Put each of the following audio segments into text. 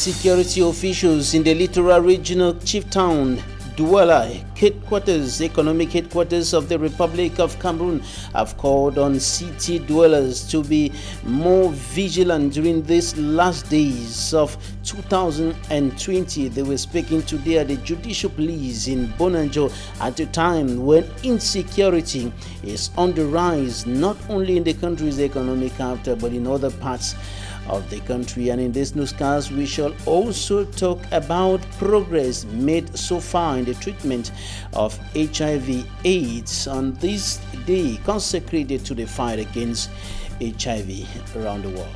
Security officials in the littoral regional chief town Douala, economic headquarters of the Republic of Cameroon, have called on city dwellers to be more vigilant during these last days of 2020. They were speaking today at the Judicial Police in Bonanjo at a time when insecurity is on the rise, not only in the country's economic capital but in other parts of the country. And in this newscast, we shall also talk about progress made so far in the treatment of HIV/AIDS on this day consecrated to the fight against HIV around the world.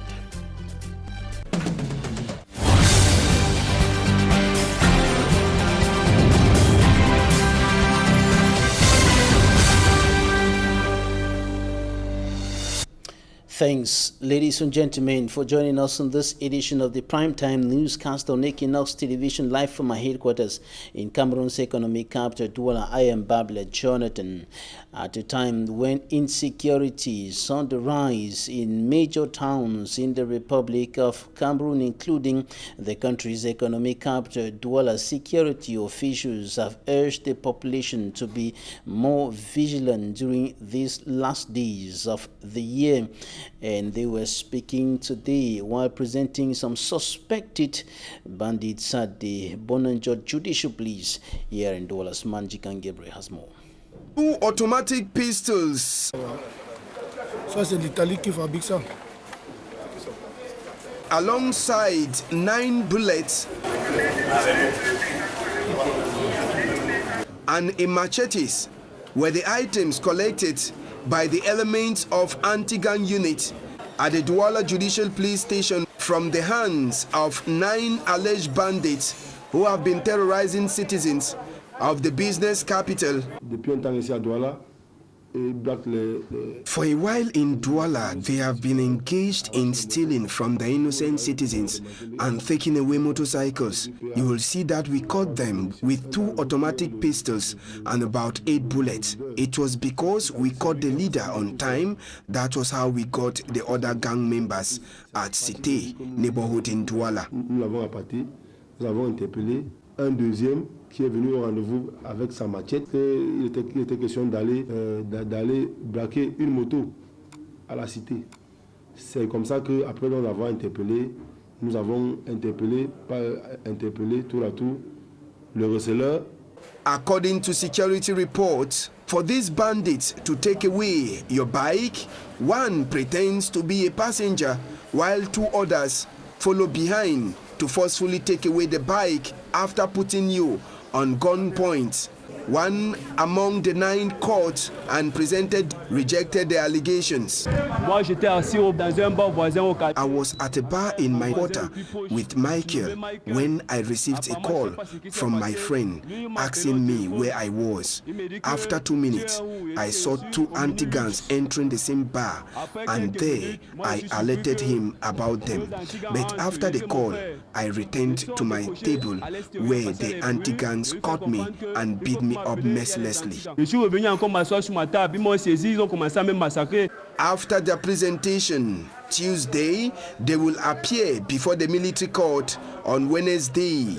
Thanks, ladies and gentlemen, for joining us on this edition of the Primetime Newscast on Equinoxe Television, live from my headquarters in Cameroon's economic capital, Douala. I am Babla Jonathan. At a time when insecurity is on the rise in major towns in the Republic of Cameroon, including the country's economic capital, Douala, security officials have urged the population to be more vigilant during these last days of the year. And they were speaking today while presenting some suspected bandits at the Bonanjo Judicial Police here in Douala's Manjikan Gabriel has more. 2 automatic pistols. Ça, c'est l'Italie qui fabrique ça. Alongside 9 bullets and a machetes were the items collected by the elements of anti-gang unit at the Douala Judicial Police Station from the hands of 9 alleged bandits who have been terrorizing citizens of the business capital. For a while in Douala, they have been engaged in stealing from the innocent citizens and taking away motorcycles. You will see that we caught them with 2 automatic pistols and about 8 bullets. It was because we caught the leader on time. That was how we got the other gang members at Cité, neighborhood in Douala. Nous avons interpellé un deuxième qui est venu au rendez-vous avec sa machette. Il était question d'aller braquer une moto à la cité. C'est comme ça qu'après l'avoir interpellé, nous avons interpellé tour à tour le receleur. According to security reports, for these bandits to take away your bike, one pretends to be a passenger while 2 others follow behind to forcefully take away the bike after putting you on gunpoint. One among the 9 caught and rejected the allegations. I was at a bar in my quarter with Michael when I received a call from my friend asking me where I was. After 2 minutes, I saw 2 anti-gangs entering the same bar, and there I alerted him about them. But after the call, I returned to my table where the anti-gangs caught me and beat me up mercilessly. After their presentation Tuesday, they will appear before the military court on Wednesday.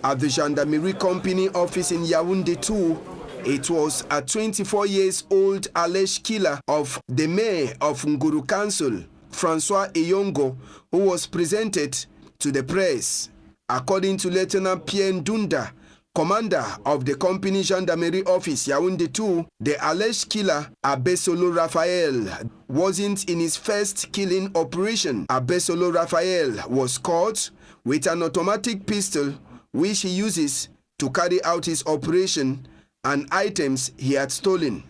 At the Gendarmerie Company office in Yaoundé 2, it was a 24-year-old alleged killer of the mayor of Nguru Council, Francois Eyongo, who was presented to the press. According to Lieutenant Pierre Ndunda, commander of the company Gendarmerie office Yaoundé 2, the alleged killer, Abesolo Raphael, wasn't in his first killing operation. Abesolo Raphael was caught with an automatic pistol which he uses to carry out his operation and items he had stolen.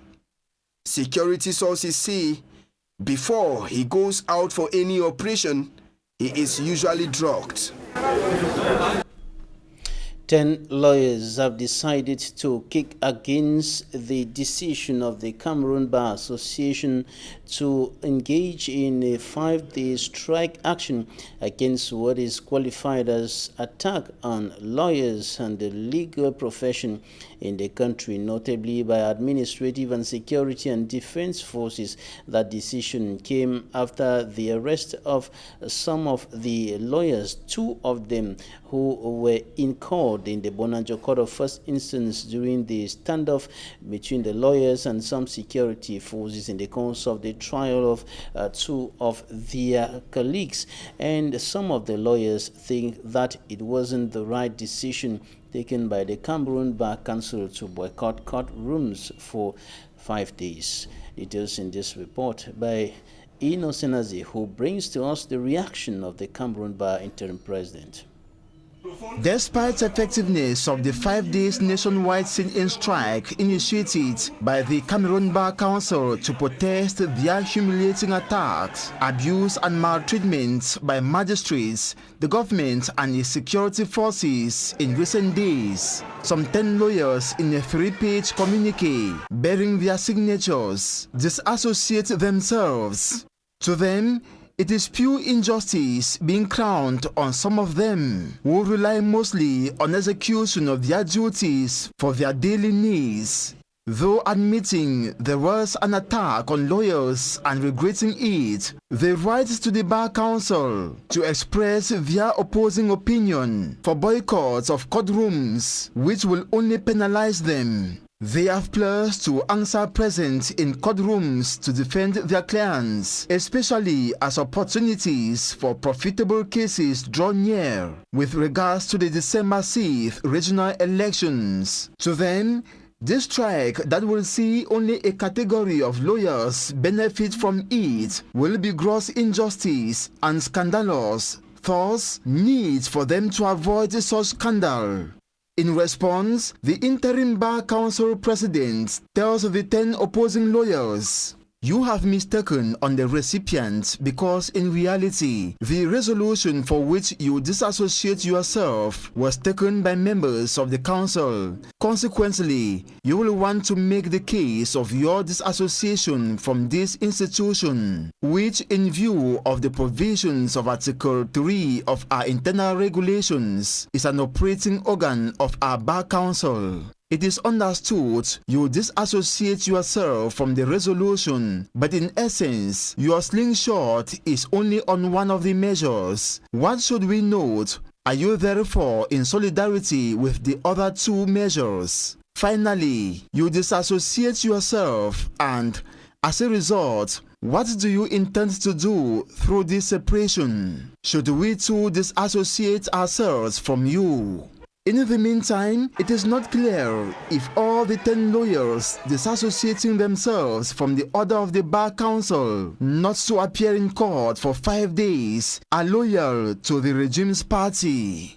Security sources say before he goes out for any operation, he is usually drugged. 10 lawyers have decided to kick against the decision of the Cameroon Bar Association to engage in a 5-day strike action against what is qualified as attack on lawyers and the legal profession in the country, notably by administrative and security and defense forces. That decision came after the arrest of some of the lawyers, 2 of them who were in court in the Bonanjo Court of First Instance during the standoff between the lawyers and some security forces in the course of the trial of 2 of their colleagues. And some of the lawyers think that it wasn't the right decision taken by the Cameroon Bar Council to boycott courtrooms for 5 days. Details in this report by Équinoxe, who brings to us the reaction of the Cameroon Bar interim president. Despite effectiveness of the 5 days nationwide sit-in strike initiated by the Cameroon Bar Council to protest their humiliating attacks, abuse and maltreatment by magistrates, the government and its security forces in recent days, some 10 lawyers in a 3-page communique bearing their signatures disassociate themselves. To them, it is pure injustice being crowned on some of them who rely mostly on execution of their duties for their daily needs. Though admitting there was an attack on lawyers and regretting it, they write to the Bar Council to express their opposing opinion for boycotts of courtrooms, which will only penalize them. They have pledged to answer present in courtrooms to defend their clients, especially as opportunities for profitable cases draw near with regards to the December 6th regional elections. To them, this strike that will see only a category of lawyers benefit from it will be gross injustice and scandalous, thus need for them to avoid such scandal. In response, the interim Bar Council president tells the 10 opposing lawyers, "You have mistaken on the recipient because in reality, the resolution for which you disassociate yourself was taken by members of the council. Consequently, you will want to make the case of your disassociation from this institution, which in view of the provisions of Article 3 of our internal regulations is an operating organ of our Bar Council. It is understood you disassociate yourself from the resolution, but in essence, your slingshot is only on one of the measures. What should we note? Are you therefore in solidarity with the other 2 measures? Finally, you disassociate yourself and, as a result, what do you intend to do through this separation? Should we too disassociate ourselves from you?" In the meantime, it is not clear if all the 10 lawyers disassociating themselves from the order of the Bar Council not to appear in court for 5 days are loyal to the regime's party.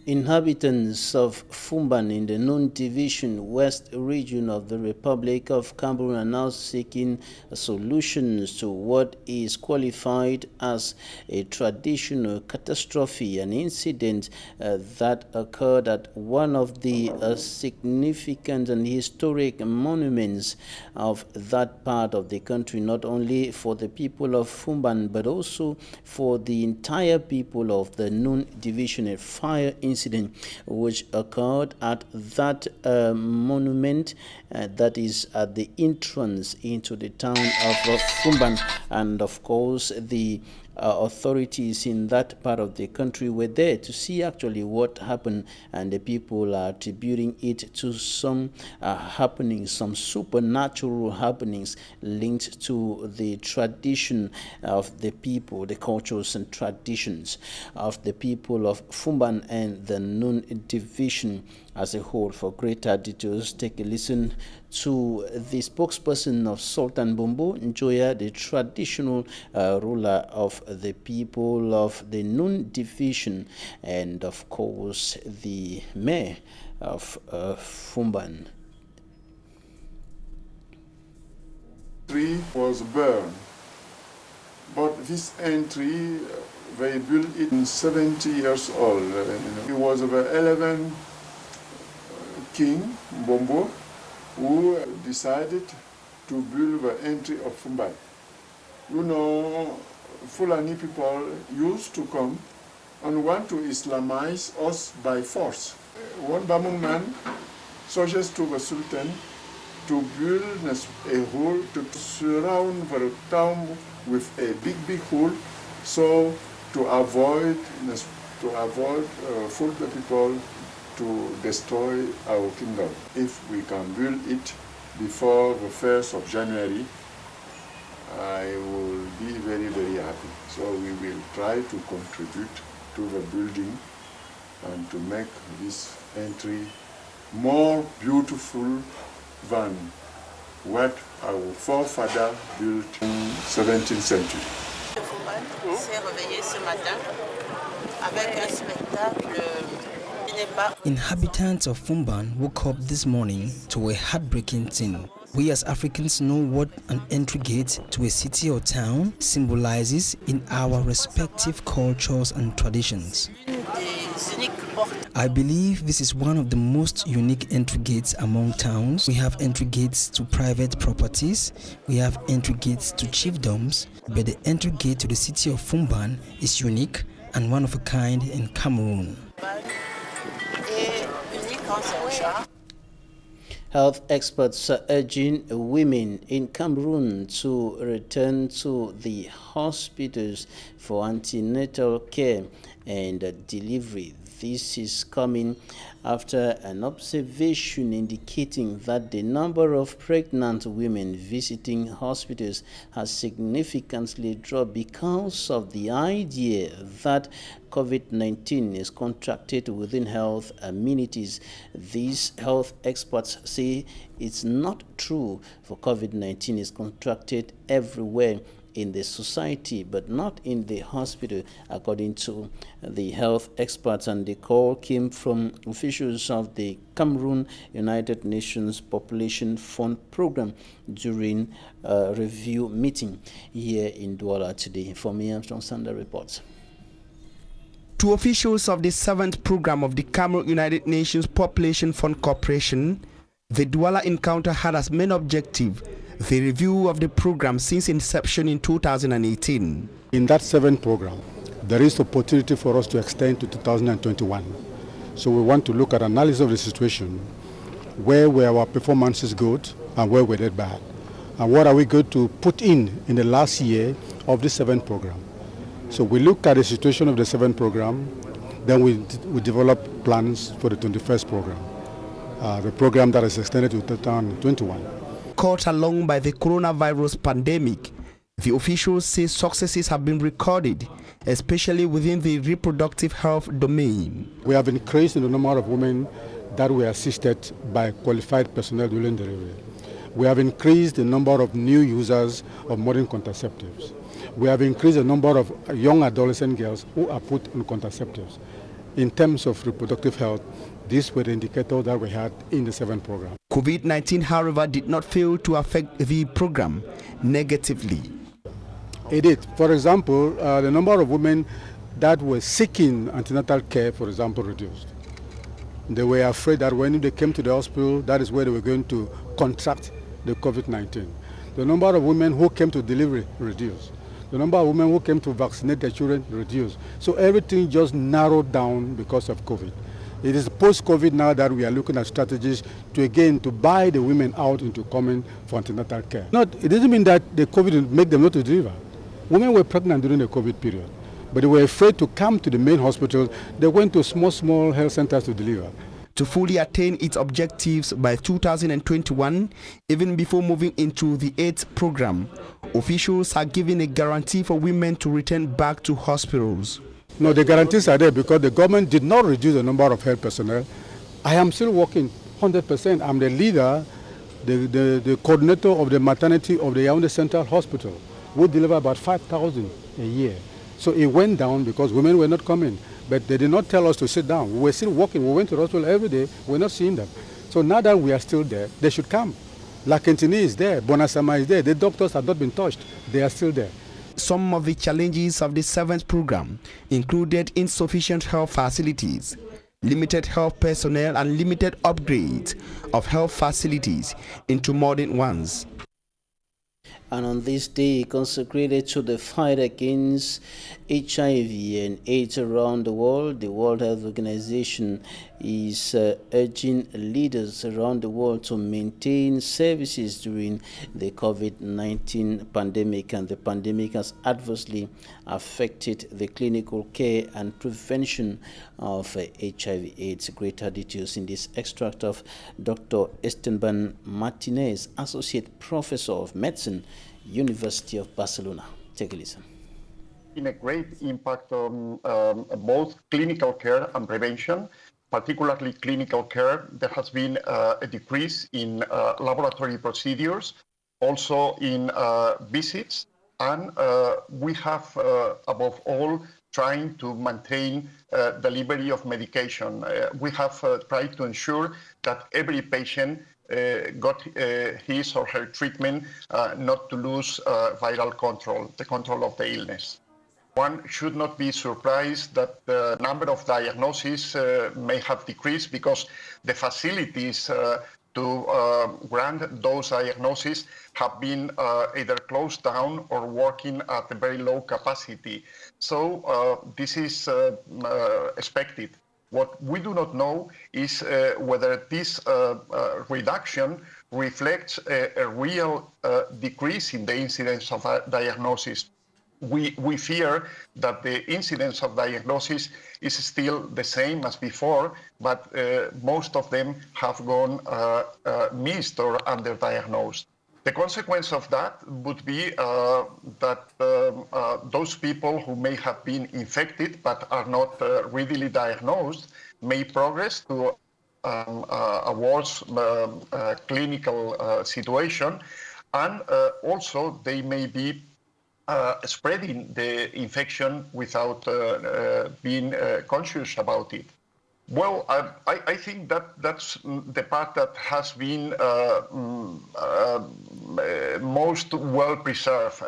Inhabitants of Fumban in the Nun Division West region of the Republic of Cameroon are now seeking solutions to what is qualified as a traditional catastrophe, an incident that occurred at one of the significant and historic monuments of that part of the country, not only for the people of Fumban but also for the entire people of the Nun Division. A fire incident which occurred at that monument that is at the entrance into the town of Fumban, and of course the authorities in that part of the country were there to see actually what happened, and the people are attributing it to some happenings, some supernatural happenings linked to the tradition of the people, the cultures and traditions of the people of Fumban and the Nun Division as a whole. For greater details, take a listen to the spokesperson of Sultan Bombo Njoya, the traditional ruler of the people of the Nun Division, and of course the mayor of Fumban. Tree was burned, but this entry They built it in 70 years old. He was the 11th king, Bombo, who decided to build the entry of Fumbai. You know, Fulani people used to come and want to Islamize us by force. One Bamung man suggested to the Sultan to build a hole to surround the town with a big hole, so to avoid Fulbe people to destroy our kingdom. If we can build it before the 1st of January, I will be very, very happy. So we will try to contribute to the building and to make this entry more beautiful than what our forefather built in 17th century. S'est réveillé ce matin avec un spectacle qui n'est pas. Inhabitants of Fumban woke up this morning to a heartbreaking scene. We as Africans know what an entry gate to a city or town symbolizes in our respective cultures and traditions. I believe this is one of the most unique entry gates among towns. We have entry gates to private properties, we have entry gates to chiefdoms, but the entry gate to the city of Fumban is unique and one of a kind in Cameroon. Health experts are urging women in Cameroon to return to the hospitals for antenatal care and delivery. This is coming after an observation indicating that the number of pregnant women visiting hospitals has significantly dropped because of the idea that COVID-19 is contracted within health amenities. These health experts say it's not true, for COVID-19 is contracted everywhere in the society but not in the hospital, according to the health experts. And the call came from officials of the Cameroon United Nations Population Fund program during a review meeting here in Douala today. For me, Armstrong Sander reports. Two officials of the 7th program of the Cameroon United Nations Population Fund Corporation, the Douala encounter had as main objective the review of the program since inception in 2018. In that 7th program, there is opportunity for us to extend to 2021. So we want to look at analysis of the situation, where were our performances good and where were they bad, and what are we going to put in the last year of the 7th program. So we look at the situation of the 7th program, then we develop plans for the 21st program, the program that is extended to 2021. Caught along by the coronavirus pandemic, the officials say successes have been recorded, especially within the reproductive health domain. We have increased in the number of women that were assisted by qualified personnel during delivery. We have increased the number of new users of modern contraceptives. We have increased the number of young adolescent girls who are put on contraceptives. In terms of reproductive health, these were the indicators that we had in the 7th program. COVID-19, however, did not fail to affect the program negatively. It did. For example, the number of women that were seeking antenatal care, for example, reduced. They were afraid that when they came to the hospital, that is where they were going to contract the COVID-19. The number of women who came to delivery reduced. The number of women who came to vaccinate their children reduced. So everything just narrowed down because of COVID. It is post-COVID now that we are looking at strategies to buy the women out into coming for antenatal care. It doesn't mean that the COVID will make them not to deliver. Women were pregnant during the COVID period, but they were afraid to come to the main hospital. They went to small health centers to deliver. To fully attain its objectives by 2021, even before moving into the 8th program, officials are giving a guarantee for women to return back to hospitals. No, the guarantees are there because the government did not reduce the number of health personnel. I am still working 100%. I'm the leader, the coordinator of the maternity of the Yaoundé Central Hospital. We deliver about 5,000 a year. So it went down because women were not coming. But they did not tell us to sit down. We were still working. We went to the hospital every day. We're not seeing them. So now that we are still there, they should come. La Quintini is there. Bonasama is there. The doctors have not been touched. They are still there. some of the challenges of the 7th program included insufficient health facilities, limited health personnel, and limited upgrades of health facilities into modern ones. And on this day consecrated to the fight against HIV and AIDS around the World Health Organization is urging leaders around the world to maintain services during the COVID-19 pandemic, and the pandemic has adversely affected the clinical care and prevention of HIV/AIDS. Greater details in this extract of Dr. Esteban Martinez, Associate Professor of Medicine, University of Barcelona. Take a listen. In a great impact on both clinical care and prevention, particularly clinical care. There has been a decrease in laboratory procedures, also in visits, and we have, above all, trying to maintain delivery of medication. We have tried to ensure that every patient got his or her treatment, not to lose viral control, the control of the illness. One should not be surprised that the number of diagnoses may have decreased because the facilities to grant those diagnoses have been either closed down or working at a very low capacity. So this is expected. What we do not know is whether this reduction reflects a real decrease in the incidence of diagnosis. We fear that the incidence of diagnosis is still the same as before, but most of them have gone missed or underdiagnosed. The consequence of that would be that those people who may have been infected but are not readily diagnosed may progress to a worse clinical situation, and also they may be spreading the infection without being conscious about it. Well, I think that's the part that has been most well preserved.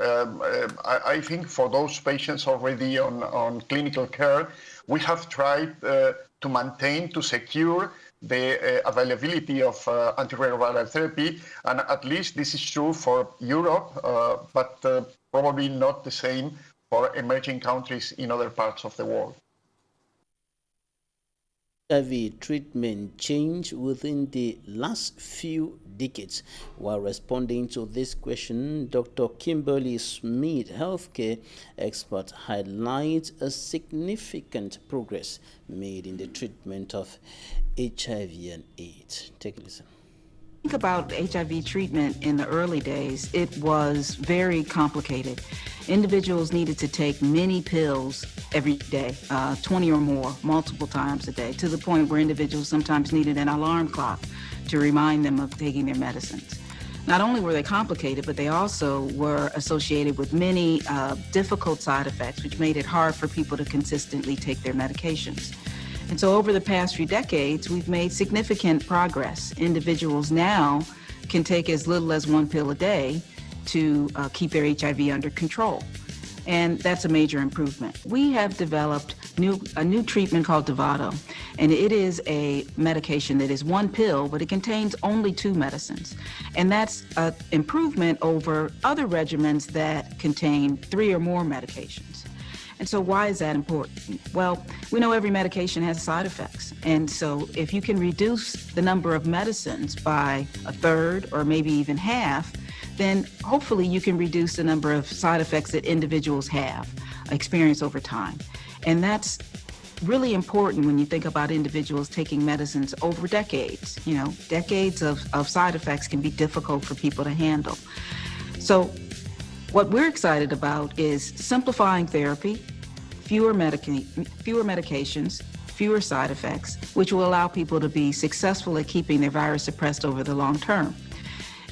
I think for those patients already on clinical care, we have tried to maintain, to secure the availability of antiretroviral therapy, and at least this is true for Europe, but probably not the same for emerging countries in other parts of the world. HIV treatment changed within the last few decades. While responding to this question, Dr. Kimberly Smith, healthcare expert, highlights a significant progress made in the treatment of HIV and AIDS. Take a listen. Think about HIV treatment in the early days. It was very complicated. Individuals needed to take many pills every day, 20 or more, multiple times a day, to the point where individuals sometimes needed an alarm clock to remind them of taking their medicines. Not only were they complicated, but they also were associated with many difficult side effects, which made it hard for people to consistently take their medications. And so over the past few decades, we've made significant progress. Individuals now can take as little as 1 pill a day to keep their HIV under control. And that's a major improvement. We have developed a new treatment called Dovato, and it is a medication that is 1 pill, but it contains only 2 medicines. And that's an improvement over other regimens that contain 3 or more medications. And so why is that important? Well, we know every medication has side effects. And so if you can reduce the number of medicines by 1/3 or maybe even half, then hopefully you can reduce the number of side effects that individuals have experienced over time. And that's really important when you think about individuals taking medicines over decades. You know, decades of side effects can be difficult for people to handle. So what we're excited about is simplifying therapy, fewer medications, fewer side effects, which will allow people to be successful at keeping their virus suppressed over the long term.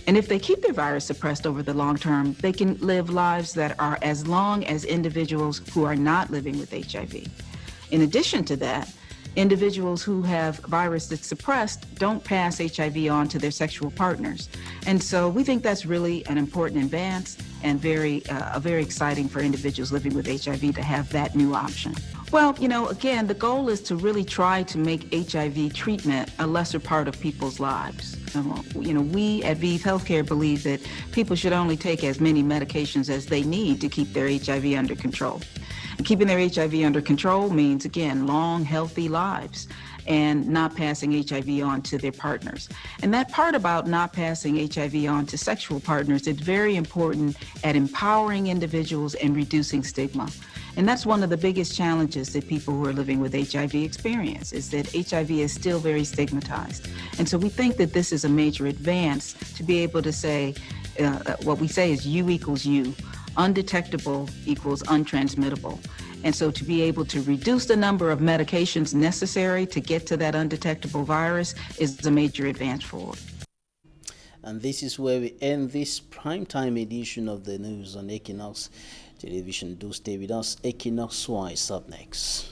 And if they keep their virus suppressed over the long term, they can live lives that are as long as individuals who are not living with HIV. In addition to that, individuals who have virus that's suppressed don't pass HIV on to their sexual partners. And so we think that's really an important advance. and very exciting for individuals living with HIV to have that new option. Well, again, the goal is to really try to make HIV treatment a lesser part of people's lives. We at ViiV Healthcare believe that people should only take as many medications as they need to keep their HIV under control. And keeping their HIV under control means, again, long, healthy lives and not passing HIV on to their partners. And that part about not passing HIV on to sexual partners is very important at empowering individuals and reducing stigma. And that's one of the biggest challenges that people who are living with HIV experience, is that HIV is still very stigmatized. And so we think that this is a major advance to be able to say, what we say is U equals U, undetectable equals untransmittable. And so to be able to reduce the number of medications necessary to get to that undetectable virus is a major advance forward. And this is where we end this primetime edition of the news on Equinoxe Television. Do stay with us. Equinoxe is up next.